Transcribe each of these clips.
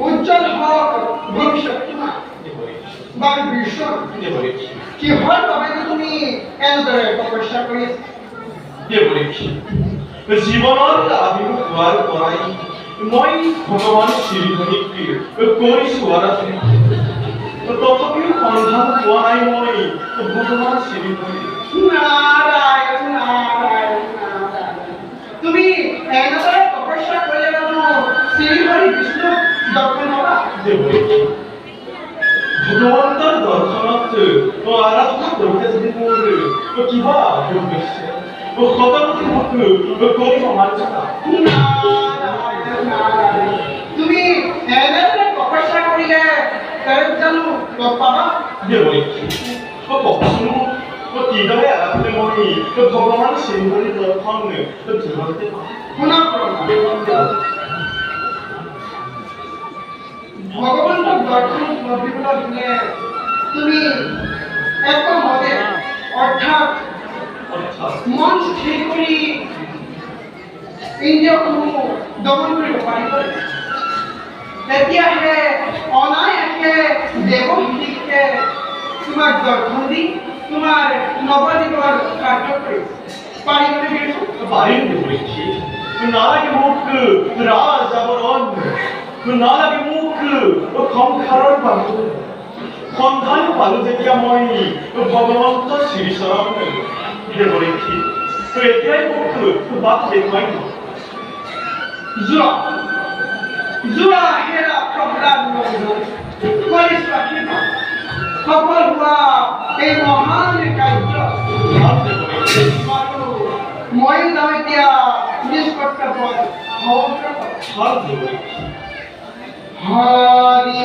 উজ্জ্বল হক ভবিষ্যৎ বার বিশ্ব কি হয় তবে তুমি এনেদৰে তপস্যা কৰি জীৱনৰ আবিৰ্ভাৱ হোৱাৰ পৰাই মই ভগৱান শ্ৰীহৰিক কৰিছো আৰাধনা তথাপিও সন্ধান পোৱা নাই মই ভগৱান শ্ৰীহৰি নাৰায়ণ নাৰায়ণ নাৰায়ণ তুমি এনেদৰে তপস্যা কৰিলে জানো শ্ৰীহৰি বিষ্ণু দৰ্শন পাবা ভগৱন্তৰ দৰ্শনত আৰাধনা কৰোঁতে যদি মোৰ কিবা ভুল হৈছে শতাংশ কৰিব মাৰ্জনা তুমি এনেদৰে তপস্যা কৰিলে জানো 빠빠 되어있지. 복수는 기도해 알았을 때머리 ভগবান সিন্ধুরি দর্শন জীবনতে শোনা করোনা ভগবানক দর্শন নদীগুলো শুনে তুমি একমতে অর্থাৎ অর্থাৎ মন স্থির কৰি ইন্দ্ৰিয়সমূহ দমন কৰিব পাৰিবা তেতিয়াহে অনায়াসে দেৱশিকে তোমাক দৰ্শন দি তোমাৰ নৱজীৱনৰ কাৰ্য কৰিব পাৰিবনে বিষ্ণু? বাড়ির দেখি নালাগে মুখ রাজ জাবরণ নালাগে মুখ সংসাৰৰ বান্ধু সন্ধান পালো যেতিয়া মই ভগৱন্ত শ্ৰীচৰণ দেখি এতিয়াই মোক বাট দেখুৱাই যোৱা যোৱা হেৰা প্ৰহ্লাদ কৰিছো আশীৰ্বাদ সফল হোৱা এই মহান কাৰ্য আৰু মই যাওঁ এতিয়া নিজ কৰ্তব্যত হৰি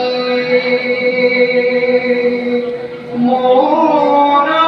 মোৰা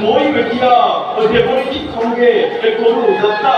মই এতিয়া দেৱৰীক সঙ্গে কৰো যাত্ৰা